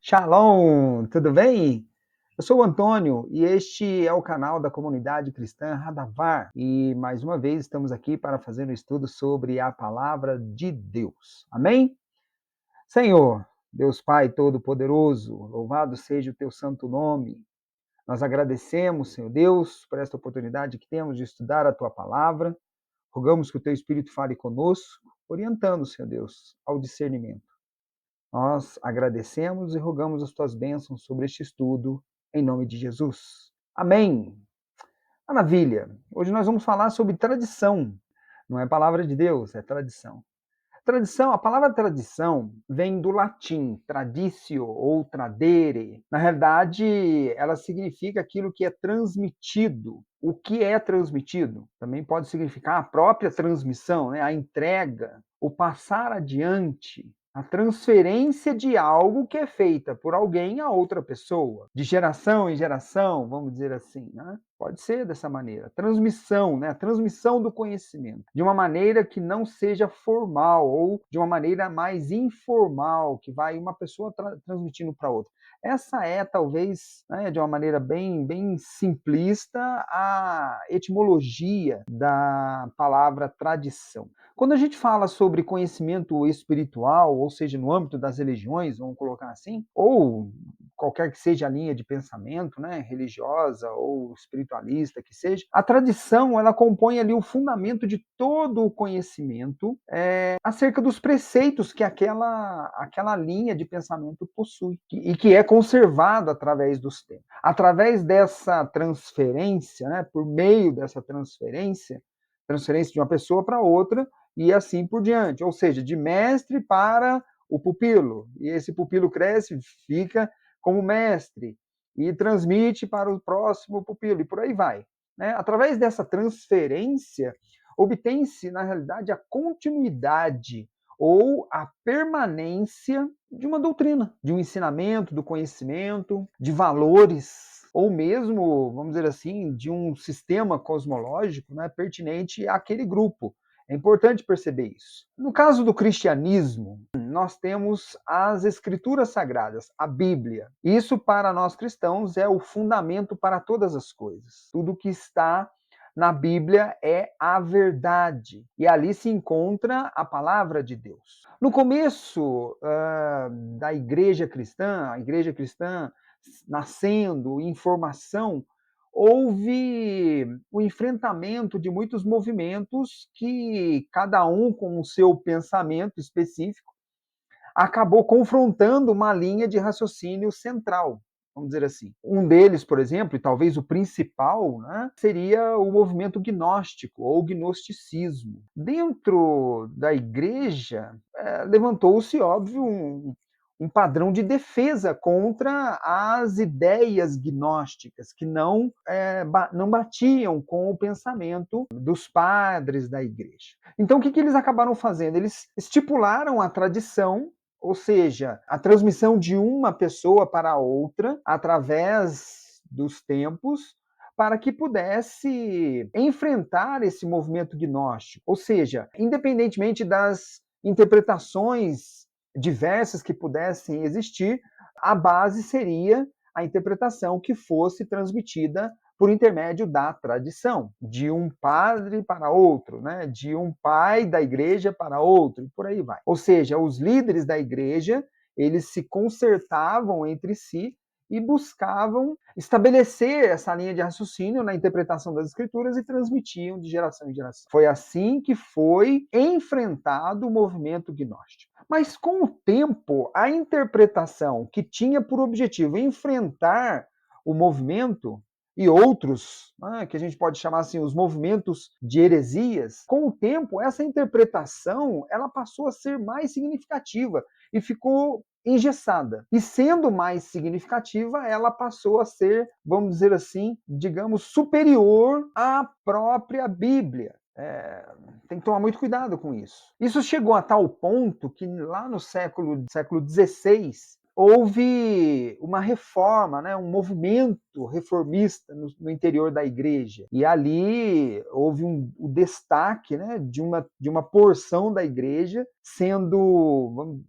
Shalom, tudo bem? Eu sou o Antônio e este é o canal da comunidade cristã Radavar. E mais uma vez estamos aqui para fazer um estudo sobre a palavra de Deus. Amém? Senhor, Deus Pai Todo-Poderoso, louvado seja o teu santo nome. Nós agradecemos, Senhor Deus, por esta oportunidade que temos de estudar a tua palavra. Rogamos que o teu Espírito fale conosco, orientando, Senhor Deus, ao discernimento. Nós agradecemos e rogamos as tuas bênçãos sobre este estudo, em nome de Jesus. Amém. Maravilha. Hoje nós vamos falar sobre tradição. Não é palavra de Deus, é tradição. Tradição, a palavra tradição vem do latim, traditio ou tradere. Na realidade, ela significa aquilo que é transmitido. O que é transmitido? Também pode significar a própria transmissão, né? A entrega, o passar adiante, a transferência de algo que é feita por alguém a outra pessoa, de geração em geração, vamos dizer assim, né? Pode ser dessa maneira. Transmissão, né? A transmissão do conhecimento. De uma maneira que não seja formal ou de uma maneira mais informal, que vai uma pessoa transmitindo para outra. Essa é, talvez, né, de uma maneira bem simplista, a etimologia da palavra tradição. Quando a gente fala sobre conhecimento espiritual, ou seja, no âmbito das religiões, vamos colocar assim, ou qualquer que seja a linha de pensamento, né, religiosa ou espiritualista que seja, a tradição ela compõe ali o fundamento de todo o conhecimento acerca dos preceitos que aquela linha de pensamento possui e que é conservado através dos tempos. Através dessa transferência, né, por meio dessa transferência de uma pessoa para outra e assim por diante, ou seja, de mestre para o pupilo, e esse pupilo cresce, fica como mestre e transmite para o próximo pupilo e por aí vai. Né? Através dessa transferência, obtém-se, na realidade, a continuidade ou a permanência de uma doutrina, de um ensinamento, do conhecimento, de valores, ou mesmo, vamos dizer assim, de um sistema cosmológico, né, pertinente àquele grupo. É importante perceber isso. No caso do cristianismo, nós temos as escrituras sagradas, a Bíblia. Isso, para nós cristãos, é o fundamento para todas as coisas. Tudo que está na Bíblia é a verdade. E ali se encontra a palavra de Deus. No começo da igreja cristã, a igreja cristã nascendo em formação, houve o enfrentamento de muitos movimentos que, cada um com o seu pensamento específico, acabou confrontando uma linha de raciocínio central, vamos dizer assim. Um deles, por exemplo, e talvez o principal, né, seria o movimento gnóstico ou gnosticismo. Dentro da igreja, levantou-se, óbvio, um padrão de defesa contra as ideias gnósticas, que não batiam com o pensamento dos padres da igreja. Então, o que eles acabaram fazendo? Eles estipularam a tradição, ou seja, a transmissão de uma pessoa para outra através dos tempos, para que pudesse enfrentar esse movimento gnóstico. Ou seja, independentemente das interpretações diversas que pudessem existir, a base seria a interpretação que fosse transmitida por intermédio da tradição, de um padre para outro, né? De um pai da igreja para outro, e por aí vai. Ou seja, os líderes da igreja, eles se concertavam entre si e buscavam estabelecer essa linha de raciocínio na interpretação das escrituras e transmitiam de geração em geração. Foi assim que foi enfrentado o movimento gnóstico. Mas com o tempo, a interpretação que tinha por objetivo enfrentar o movimento e outros, né, que a gente pode chamar assim, os movimentos de heresias, com o tempo, essa interpretação ela passou a ser mais significativa e ficou engessada. E sendo mais significativa, ela passou a ser, vamos dizer assim, digamos, superior à própria Bíblia. Tem que tomar muito cuidado com isso. Isso chegou a tal ponto que lá no século XVI, houve uma reforma, né, um movimento reformista no interior da igreja. E ali houve o destaque, né, de uma porção da igreja sendo,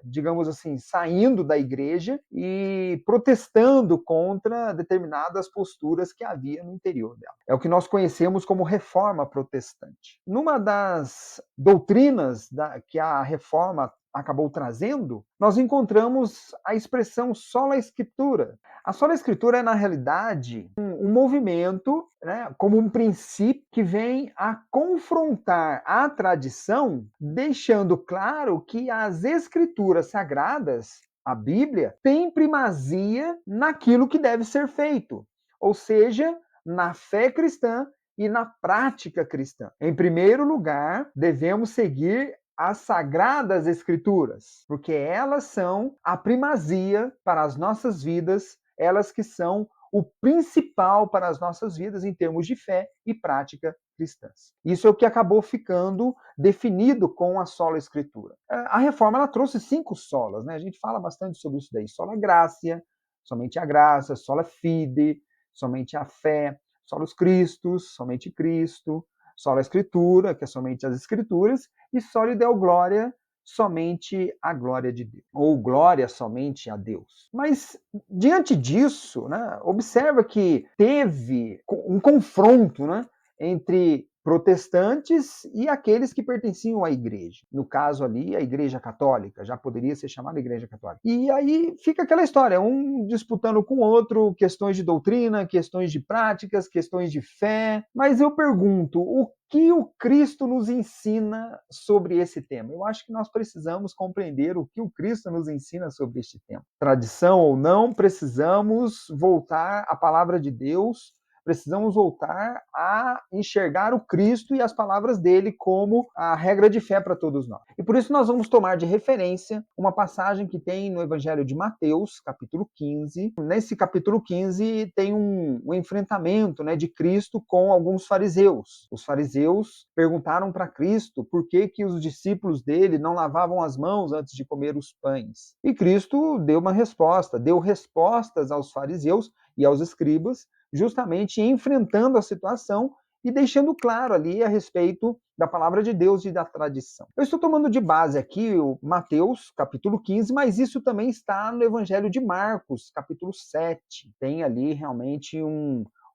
digamos assim, saindo da igreja e protestando contra determinadas posturas que havia no interior dela. É o que nós conhecemos como reforma protestante. Numa das doutrinas que a reforma acabou trazendo, nós encontramos a expressão sola escritura. A sola escritura é, na realidade, um movimento, né, como um princípio que vem a confrontar a tradição, deixando claro que as escrituras sagradas, a Bíblia, tem primazia naquilo que deve ser feito, ou seja, na fé cristã e na prática cristã. Em primeiro lugar, devemos seguir as sagradas escrituras, porque elas são a primazia para as nossas vidas, elas que são o principal para as nossas vidas em termos de fé e prática cristãs. Isso é o que acabou ficando definido com a sola escritura. A reforma ela trouxe 5 solas, né? A gente fala bastante sobre isso daí. Sola gratia, somente a graça, sola fide, somente a fé, solos Christus, somente Cristo, sola escritura, que é somente as escrituras, e soli deo glória, somente a glória de Deus, ou glória somente a Deus. Mas, diante disso, né, observa que teve um confronto, né, entre protestantes e aqueles que pertenciam à igreja. No caso ali, a igreja católica, já poderia ser chamada igreja católica. E aí fica aquela história, um disputando com o outro questões de doutrina, questões de práticas, questões de fé. Mas eu pergunto, o que o Cristo nos ensina sobre esse tema? Eu acho que nós precisamos compreender o que o Cristo nos ensina sobre este tema. Tradição ou não, precisamos voltar à palavra de Deus, precisamos voltar a enxergar o Cristo e as palavras dele como a regra de fé para todos nós. E por isso nós vamos tomar de referência uma passagem que tem no Evangelho de Mateus, capítulo 15. Nesse capítulo 15 tem um enfrentamento, né, de Cristo com alguns fariseus. Os fariseus perguntaram para Cristo por que os discípulos dele não lavavam as mãos antes de comer os pães. E Cristo deu uma resposta, deu respostas aos fariseus e aos escribas, justamente enfrentando a situação e deixando claro ali a respeito da palavra de Deus e da tradição. Eu estou tomando de base aqui o Mateus, capítulo 15, mas isso também está no Evangelho de Marcos, capítulo 7. Tem ali realmente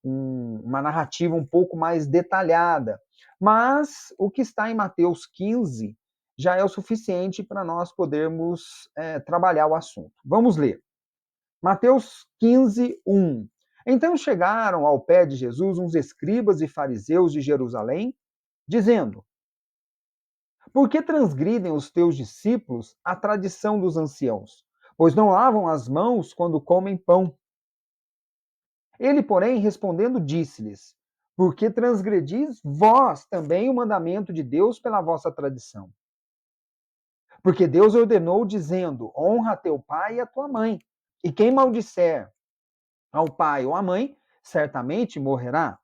uma narrativa um pouco mais detalhada. Mas o que está em Mateus 15 já é o suficiente para nós podermos trabalhar o assunto. Vamos ler. Mateus 15, 1. Então chegaram ao pé de Jesus uns escribas e fariseus de Jerusalém, dizendo: Por que transgridem os teus discípulos a tradição dos anciãos? Pois não lavam as mãos quando comem pão. Ele, porém, respondendo, disse-lhes: Por que transgredis vós também o mandamento de Deus pela vossa tradição? Porque Deus ordenou, dizendo: Honra a teu pai e a tua mãe. E quem maldisser ao pai ou à mãe, certamente morrerá.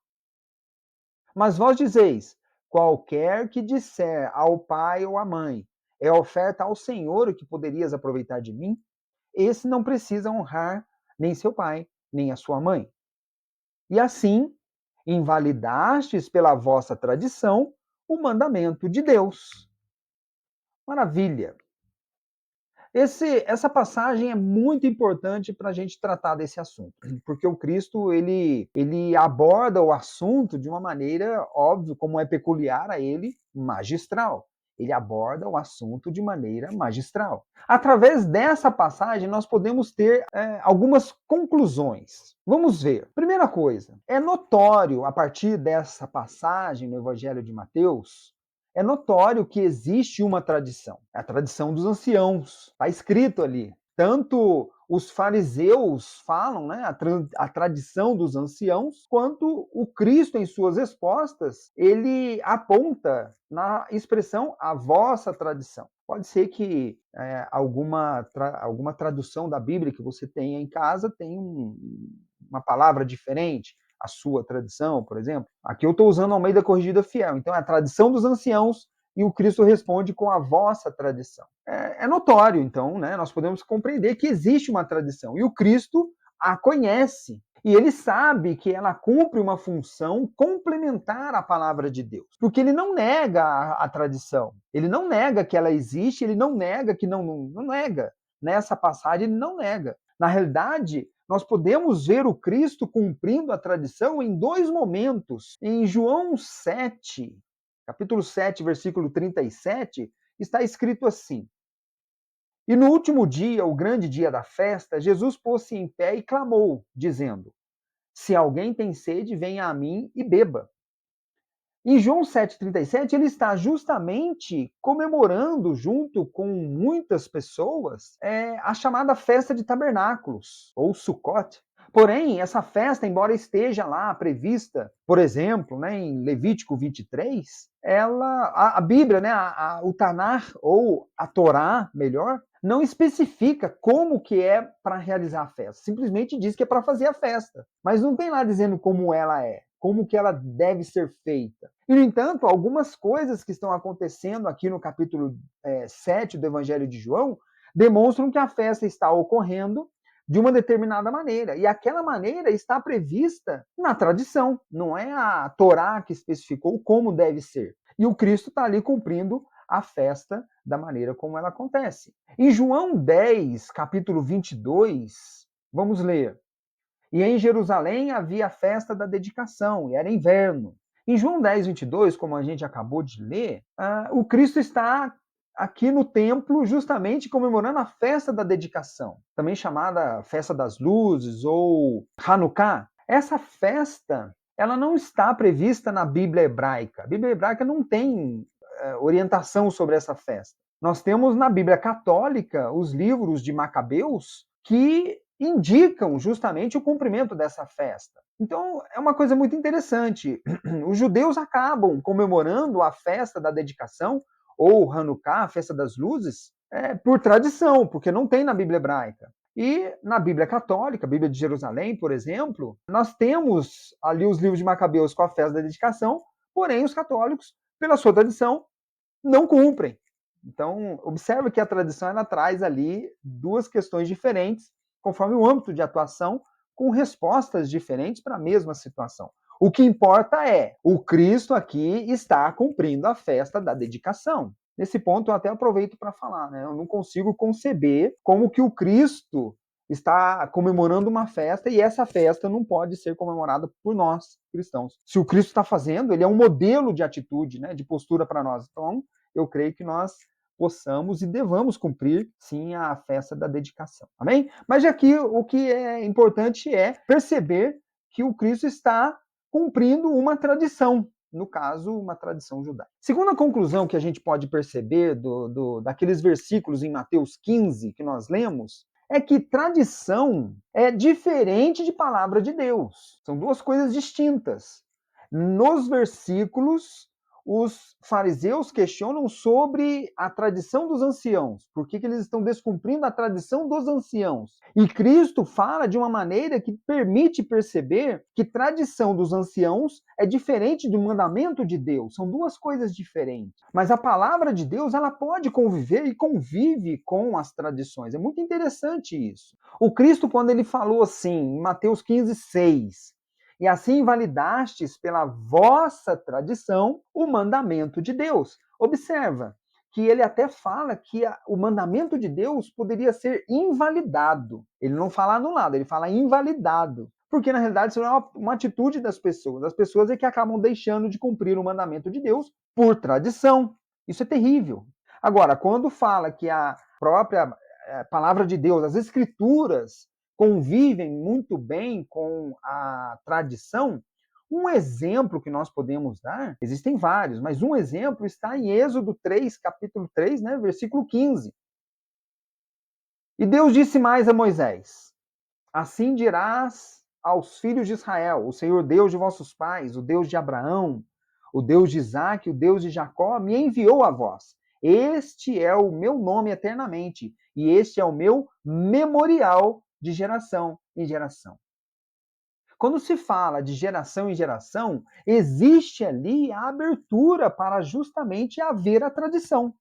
Mas vós dizeis: qualquer que disser ao pai ou à mãe, é oferta ao Senhor o que poderias aproveitar de mim, esse não precisa honrar nem seu pai, nem a sua mãe. E assim, invalidastes pela vossa tradição o mandamento de Deus. Maravilha! Essa passagem é muito importante para a gente tratar desse assunto, porque o Cristo ele aborda o assunto de uma maneira, óbvio, como é peculiar a ele, magistral. Ele aborda o assunto de maneira magistral. Através dessa passagem, nós podemos ter algumas conclusões. Vamos ver. Primeira coisa, é notório, a partir dessa passagem no Evangelho de Mateus, é notório que existe uma tradição. É a tradição dos anciãos. Está escrito ali. Tanto os fariseus falam, né, a tradição dos anciãos, quanto o Cristo, em suas respostas, ele aponta na expressão a vossa tradição. Pode ser que alguma tradução da Bíblia que você tenha em casa tenha uma palavra diferente, a sua tradição, por exemplo. Aqui eu estou usando a Almeida Corrigida Fiel. Então, é a tradição dos anciãos e o Cristo responde com a vossa tradição. É notório, então, né, nós podemos compreender que existe uma tradição e o Cristo a conhece. E ele sabe que ela cumpre uma função complementar à palavra de Deus. Porque ele não nega a tradição. Ele não nega que ela existe, ele não nega que não nega. Nessa passagem, ele não nega. Na realidade, nós podemos ver o Cristo cumprindo a tradição em dois momentos. Em João 7, capítulo 7, versículo 37, está escrito assim: E no último dia, o grande dia da festa, Jesus pôs-se em pé e clamou, dizendo: Se alguém tem sede, venha a mim e beba. Em João 7,37, ele está justamente comemorando, junto com muitas pessoas, a chamada festa de tabernáculos, ou Sukkot. Porém, essa festa, embora esteja lá prevista, por exemplo, né, em Levítico 23, a Bíblia, né, o Tanar, ou a Torá, melhor, não especifica como que é para realizar a festa. Simplesmente diz que é para fazer a festa. Mas não tem lá dizendo como ela é, como que ela deve ser feita. E, no entanto, algumas coisas que estão acontecendo aqui no capítulo 7 do Evangelho de João demonstram que a festa está ocorrendo de uma determinada maneira. E aquela maneira está prevista na tradição. Não é a Torá que especificou como deve ser. E o Cristo está ali cumprindo a festa da maneira como ela acontece. Em João 10, capítulo 22, vamos ler. E em Jerusalém havia a festa da dedicação, e era inverno. Em João 10, 22, como a gente acabou de ler, o Cristo está aqui no templo justamente comemorando a festa da dedicação, também chamada Festa das Luzes ou Hanukkah. Essa festa, ela não está prevista na Bíblia hebraica. A Bíblia hebraica não tem orientação sobre essa festa. Nós temos na Bíblia católica os livros de Macabeus que indicam justamente o cumprimento dessa festa. Então, é uma coisa muito interessante. Os judeus acabam comemorando a festa da dedicação, ou Hanukkah, a festa das luzes, por tradição, porque não tem na Bíblia hebraica. E na Bíblia católica, a Bíblia de Jerusalém, por exemplo, nós temos ali os livros de Macabeus com a festa da dedicação, porém os católicos, pela sua tradição, não cumprem. Então, observe que a tradição ela traz ali duas questões diferentes, conforme o âmbito de atuação, com respostas diferentes para a mesma situação. O que importa é, o Cristo aqui está cumprindo a festa da dedicação. Nesse ponto eu até aproveito para falar, né? Eu não consigo conceber como que o Cristo está comemorando uma festa e essa festa não pode ser comemorada por nós, cristãos. Se o Cristo está fazendo, ele é um modelo de atitude, né, de postura para nós. Então, eu creio que nós possamos e devamos cumprir, sim, a festa da dedicação. Amém? Mas aqui o que é importante é perceber que o Cristo está cumprindo uma tradição, no caso, uma tradição judaica. Segunda conclusão que a gente pode perceber daqueles versículos em Mateus 15 que nós lemos, é que tradição é diferente de palavra de Deus. São duas coisas distintas. Nos versículos, os fariseus questionam sobre a tradição dos anciãos. Por que eles estão descumprindo a tradição dos anciãos? E Cristo fala de uma maneira que permite perceber que tradição dos anciãos é diferente do mandamento de Deus. São duas coisas diferentes. Mas a palavra de Deus, ela pode conviver e convive com as tradições. É muito interessante isso. O Cristo, quando ele falou assim, em Mateus 15, 6, e assim invalidastes pela vossa tradição o mandamento de Deus. Observa que ele até fala que o mandamento de Deus poderia ser invalidado. Ele não fala anulado, ele fala invalidado. Porque, na realidade, isso é uma atitude das pessoas. As pessoas é que acabam deixando de cumprir o mandamento de Deus por tradição. Isso é terrível. Agora, quando fala que a própria palavra de Deus, as escrituras, convivem muito bem com a tradição, um exemplo que nós podemos dar, existem vários, mas um exemplo está em Êxodo 3, capítulo 3, né, versículo 15. E Deus disse mais a Moisés: assim dirás aos filhos de Israel: o Senhor Deus de vossos pais, o Deus de Abraão, o Deus de Isaque, o Deus de Jacó, me enviou a vós. Este é o meu nome eternamente, e este é o meu memorial de geração em geração. Quando se fala de geração em geração, existe ali a abertura para justamente haver a tradição.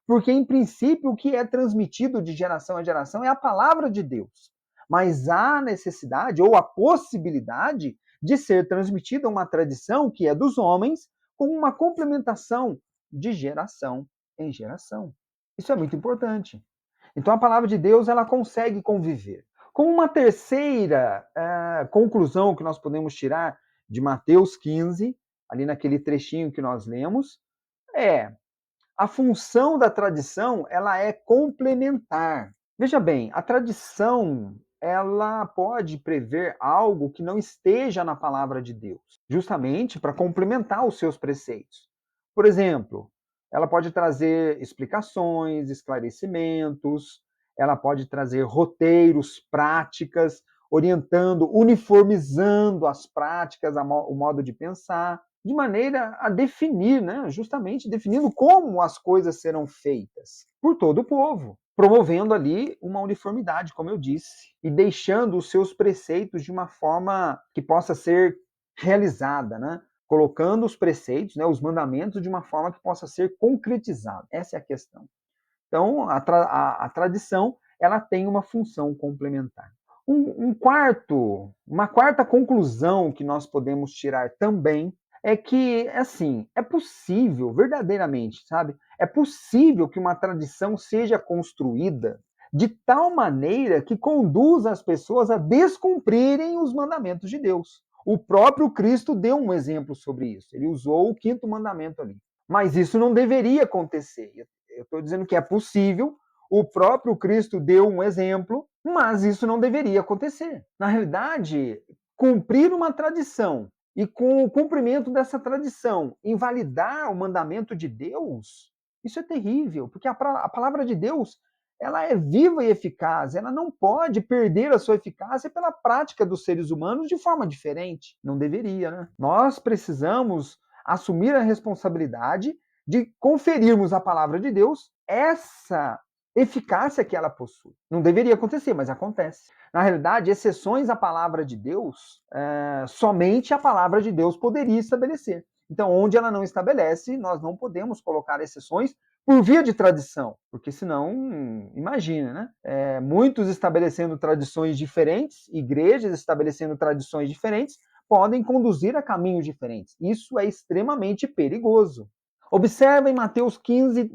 Porque, em princípio, o que é transmitido de geração a geração é a palavra de Deus. Mas há necessidade ou a possibilidade de ser transmitida uma tradição que é dos homens, com uma complementação de geração em geração. Isso é muito importante. Então, a palavra de Deus ela consegue conviver. Com uma terceira conclusão que nós podemos tirar de Mateus 15, ali naquele trechinho que nós lemos, é a função da tradição ela é complementar. Veja bem, a tradição ela pode prever algo que não esteja na palavra de Deus, justamente para complementar os seus preceitos. Por exemplo, ela pode trazer explicações, esclarecimentos, ela pode trazer roteiros, práticas, orientando, uniformizando as práticas, o modo de pensar de maneira a definir, né, justamente definindo como as coisas serão feitas por todo o povo, promovendo ali uma uniformidade, como eu disse, e deixando os seus preceitos de uma forma que possa ser realizada, né? Colocando os preceitos, né, os mandamentos de uma forma que possa ser concretizada. Essa é a questão. Então, a tradição ela tem uma função complementar. Uma quarta conclusão que nós podemos tirar também é que, assim, é possível, verdadeiramente, sabe? É possível que uma tradição seja construída de tal maneira que conduza as pessoas a descumprirem os mandamentos de Deus. O próprio Cristo deu um exemplo sobre isso. Ele usou o quinto mandamento ali. Mas isso não deveria acontecer. Eu estou dizendo que é possível, o próprio Cristo deu um exemplo, mas isso não deveria acontecer. Na realidade, cumprir uma tradição e com o cumprimento dessa tradição invalidar o mandamento de Deus, isso é terrível, porque a palavra de Deus ela é viva e eficaz, ela não pode perder a sua eficácia pela prática dos seres humanos de forma diferente. Não deveria, né? Nós precisamos assumir a responsabilidade de conferirmos à palavra de Deus essa eficácia que ela possui. Não deveria acontecer, mas acontece. Na realidade, exceções à palavra de Deus, somente a palavra de Deus poderia estabelecer. Então, onde ela não estabelece, nós não podemos colocar exceções por via de tradição, porque senão, imagina, né? Muitos estabelecendo tradições diferentes, igrejas estabelecendo tradições diferentes, podem conduzir a caminhos diferentes. Isso é extremamente perigoso. Observa em Mateus 15,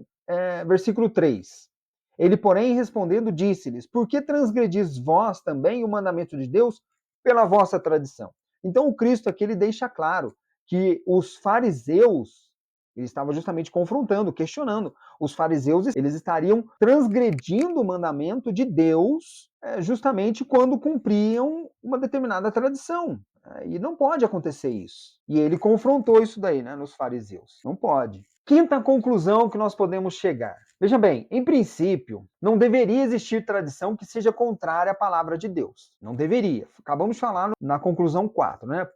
versículo 3. Ele, porém, respondendo, disse-lhes: por que transgredis vós também o mandamento de Deus pela vossa tradição? Então, o Cristo aqui ele deixa claro que os fariseus, ele estava justamente confrontando, questionando. Os fariseus, eles estariam transgredindo o mandamento de Deus justamente quando cumpriam uma determinada tradição. E não pode acontecer isso. E ele confrontou isso daí, né, nos fariseus. Não pode. Quinta conclusão que nós podemos chegar. Veja bem, em princípio, não deveria existir tradição que seja contrária à palavra de Deus. Não deveria. Acabamos de falar na conclusão 4, né?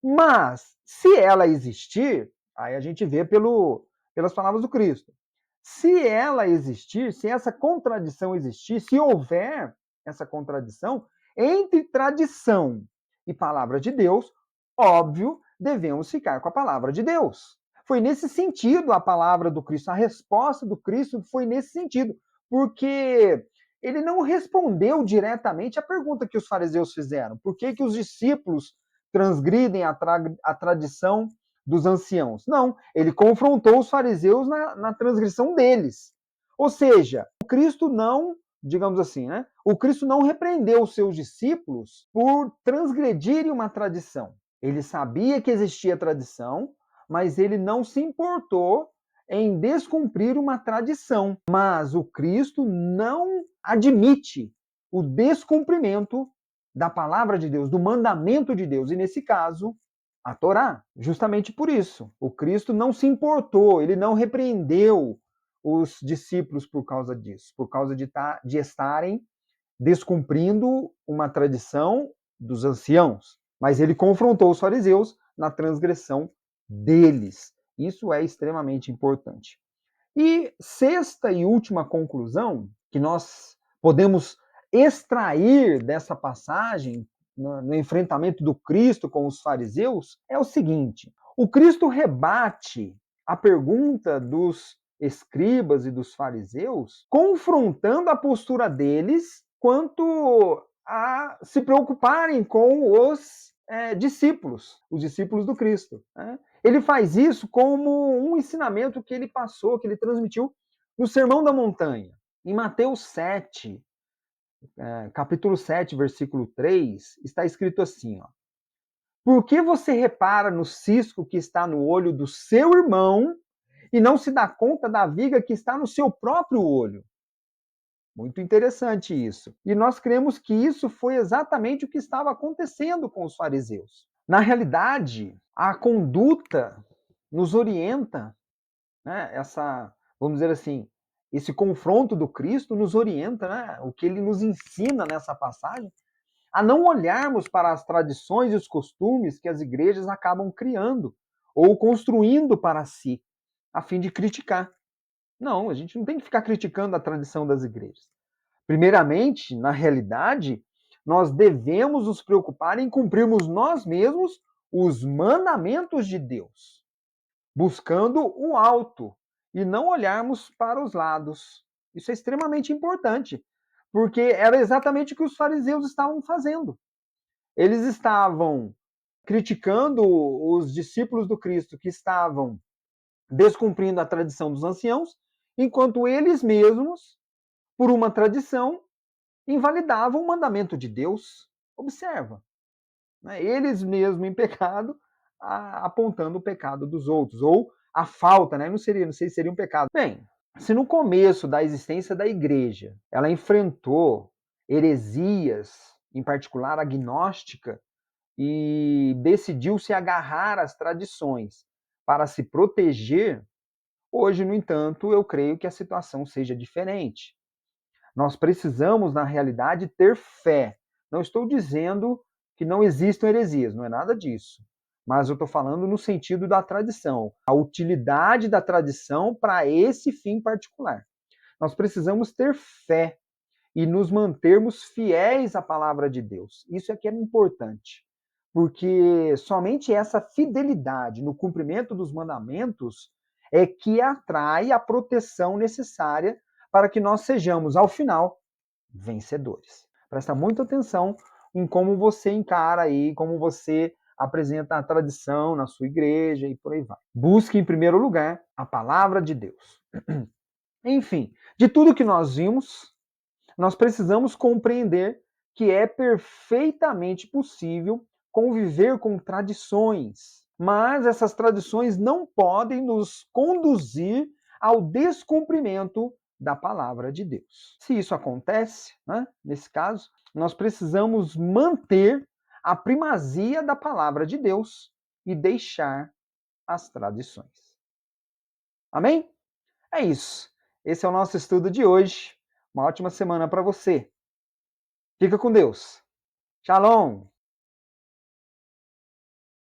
Mas, se ela existir, aí a gente vê pelas palavras do Cristo. Se ela existir, se essa contradição existir, se houver essa contradição entre tradição e palavra de Deus, óbvio, devemos ficar com a palavra de Deus. Foi nesse sentido a palavra do Cristo, a resposta do Cristo foi nesse sentido, porque ele não respondeu diretamente à pergunta que os fariseus fizeram. Por que, que os discípulos transgridem a tradição dos anciãos? Não, ele confrontou os fariseus na transgressão deles. Ou seja, o Cristo não, digamos assim, né? O Cristo não repreendeu os seus discípulos por transgredirem uma tradição. Ele sabia que existia tradição, mas ele não se importou em descumprir uma tradição. Mas o Cristo não admite o descumprimento da palavra de Deus, do mandamento de Deus, e nesse caso, a Torá. Justamente por isso, o Cristo não se importou, ele não repreendeu os discípulos por causa disso, por causa de estarem descumprindo uma tradição dos anciãos, mas ele confrontou os fariseus na transgressão deles. Isso é extremamente importante. E sexta e última conclusão que nós podemos extrair dessa passagem no enfrentamento do Cristo com os fariseus é o seguinte: o Cristo rebate a pergunta dos escribas e dos fariseus, confrontando a postura deles quanto a se preocuparem com os discípulos do Cristo. Né? Ele faz isso como um ensinamento que ele passou, que ele transmitiu no Sermão da Montanha. Em Mateus 7, capítulo 7, versículo 3, está escrito assim, ó: por que você repara no cisco que está no olho do seu irmão e não se dá conta da viga que está no seu próprio olho? Muito interessante isso. E nós cremos que isso foi exatamente o que estava acontecendo com os fariseus. Na realidade, a conduta nos orienta, né, vamos dizer assim, esse confronto do Cristo nos orienta, né, o que ele nos ensina nessa passagem, a não olharmos para as tradições e os costumes que as igrejas acabam criando ou construindo para si, a fim de criticar. Não, a gente não tem que ficar criticando a tradição das igrejas. Primeiramente, na realidade, nós devemos nos preocupar em cumprirmos nós mesmos os mandamentos de Deus, buscando o alto e não olharmos para os lados. Isso é extremamente importante, porque era exatamente o que os fariseus estavam fazendo. Eles estavam criticando os discípulos do Cristo que estavam descumprindo a tradição dos anciãos, enquanto eles mesmos, por uma tradição, invalidavam o mandamento de Deus. Observa, né? Eles mesmos em pecado, apontando o pecado dos outros, ou a falta, né? Não sei se seria um pecado. Bem, se no começo da existência da igreja ela enfrentou heresias, em particular a gnóstica, e decidiu se agarrar às tradições para se proteger, hoje, no entanto, eu creio que a situação seja diferente. Nós precisamos, na realidade, ter fé. Não estou dizendo que não existam heresias, não é nada disso. Mas eu estou falando no sentido da tradição, a utilidade da tradição para esse fim particular. Nós precisamos ter fé e nos mantermos fiéis à palavra de Deus. Isso é que é importante, porque somente essa fidelidade no cumprimento dos mandamentos é que atrai a proteção necessária para que nós sejamos, ao final, vencedores. Presta muita atenção em como você encara aí, como você apresenta a tradição na sua igreja e por aí vai. Busque, em primeiro lugar, a palavra de Deus. Enfim, de tudo que nós vimos, nós precisamos compreender que é perfeitamente possível conviver com tradições, mas essas tradições não podem nos conduzir ao descumprimento da palavra de Deus. Se isso acontece, né, nesse caso, nós precisamos manter a primazia da palavra de Deus e deixar as tradições. Amém? É isso. Esse é o nosso estudo de hoje. Uma ótima semana para você. Fica com Deus. Shalom!